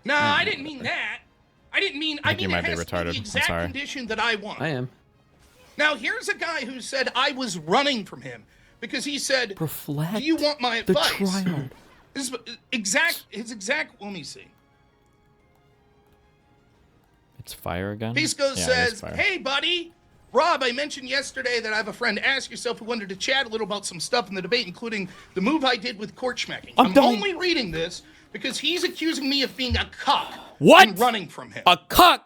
No, I didn't mean that. I mean it has to be the exact condition that I want. I am. Now, here's a guy who said I was running from him because he said, reflect do you want my the advice? trial. His exact, let me see. It's fire again? Pisco says, hey, buddy. Rob, I mentioned yesterday that I have a friend. Ask yourself who wanted to chat a little about some stuff in the debate, including the move I did with court schmecking. I'm only reading this because he's accusing me of being a cuck. What? And running from him. A cuck?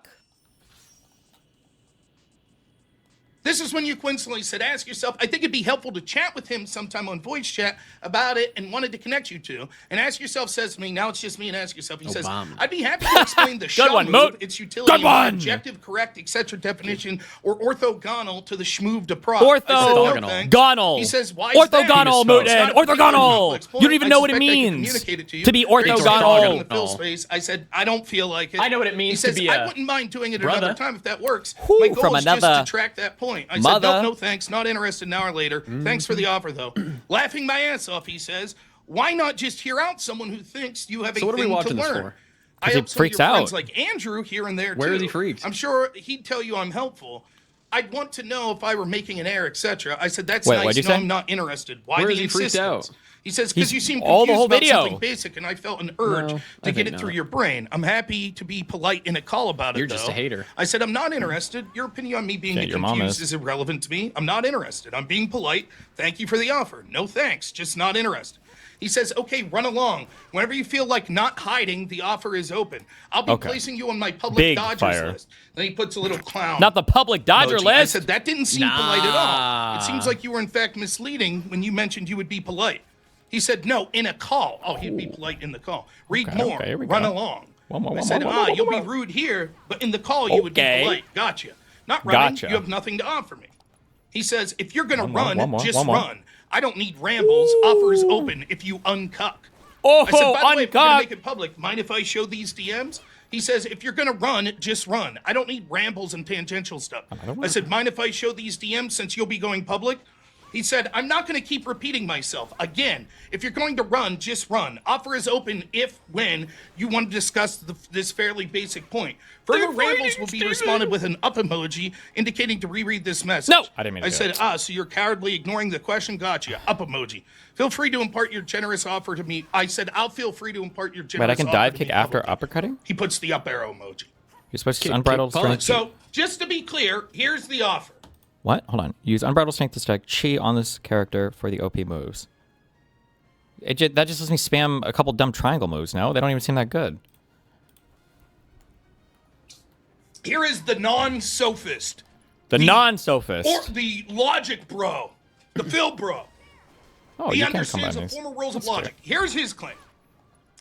This is when you coincidentally said, ask yourself, I think it'd be helpful to chat with him sometime on voice chat about it and wanted to connect you two. And ask yourself says to me, now it's just me and ask yourself. He says, I'd be happy to explain the shove move, its utility, objective, correct, etc. definition, or orthogonal to the schmoove de prop. Orthogonal. He says, why orthogonal, Mootin. Orthogonal. You don't even know what it means to be orthogonal. In the space. I said, I don't feel like it. I know what it means to be I wouldn't mind doing it another time if that works. My goal is just to track that point. I said, no, thanks. Not interested an hour later. Thanks for the offer, though. Laughing my ass off, he says, why not just hear out someone who thinks you have a thing to learn? So what are we watching this for? I hope some of your friends like Andrew here and there, too. Where is he freaked? I'm sure he'd tell you I'm helpful. I'd want to know if I were making an error, etc. I said, that's nice. No, I'm not interested. Why the insistence? He says, because you seem confused about something basic, and I felt an urge to get it through your brain. I'm happy to be polite in a call about it, You're just a hater. I said, I'm not interested. Your opinion on me being confused is irrelevant to me. I'm not interested. I'm being polite. Thank you for the offer. No thanks. Just not interested. He says, okay, run along. Whenever you feel like not hiding, the offer is open. I'll be placing you on my public Dodgers list. Then he puts a little clown. Not the public Dodger list? I said, that didn't seem polite at all. It seems like you were, in fact, misleading when you mentioned you would be polite. He said, no, in a call. Oh, he'd be polite in the call. Read more. Run along. I said, you'll be rude here, but in the call you would be polite. Gotcha. Not running. You have nothing to offer me. He says, if you're going to run, just run. I don't need rambles. Offers open if you uncuck. I said, by the way, if we're going to make it public, mind if I show these DMs? He says, if you're going to run, just run. I don't need rambles and tangential stuff. I said, mind if I show these DMs since you'll be going public? He said, I'm not going to keep repeating myself. Again, if you're going to run, just run. Offer is open if, when, you want to discuss this fairly basic point. Further rambles will be responded with an up emoji indicating to reread this message. No, I didn't mean to said, so you're cowardly ignoring the question? Gotcha. Up emoji. Feel free to impart your generous offer to me. I said, I'll feel free to impart your generous offer to me. Wait, I can dive kick after uppercutting? He puts the up arrow emoji. You're supposed to unbridled strength. So, just to be clear, here's the offer. What? Hold on. Use unbridled strength to stack chi on this character for the OP moves. That just lets me spam a couple dumb triangle moves, no? They don't even seem that good. Here is the non-sophist. The non-sophist. Or the logic bro. The Phil bro. Oh, he understands the former rules of logic. Here's his claim.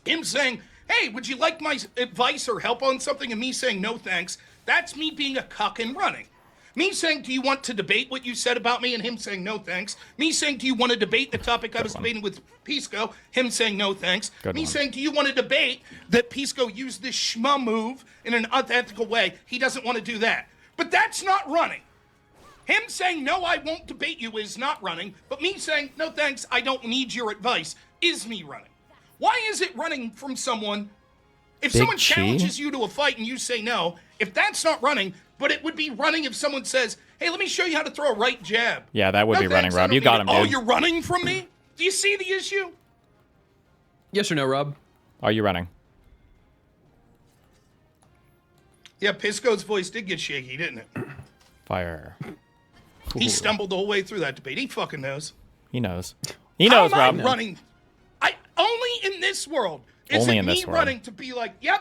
Him saying, hey, would you like my advice or help on something? And me saying, no thanks. That's me being a cuck and running. Me saying, do you want to debate what you said about me? And him saying, no, thanks. Me saying, do you want to debate the topic I was debating with Pisco? Him saying, no, thanks. Me saying, do you want to debate that Pisco used this schma move in an unethical way? He doesn't want to do that. But that's not running. Him saying, no, I won't debate you is not running. But me saying, no, thanks, I don't need your advice is me running. Why is it running from someone? If someone challenges you to a fight and you say no, if that's not running, but it would be running if someone says, hey, let me show you how to throw a right jab. Yeah, that would be running, Rob. You got him, dude. Oh, you're running from me? Do you see the issue? Yes or no, Rob? Are you running? Yeah, Pisco's voice did get shaky, didn't it? Fire. He stumbled the whole way through that debate. He fucking knows. He knows. He knows, Rob. Running. Only in this world is it me running to be like, yep,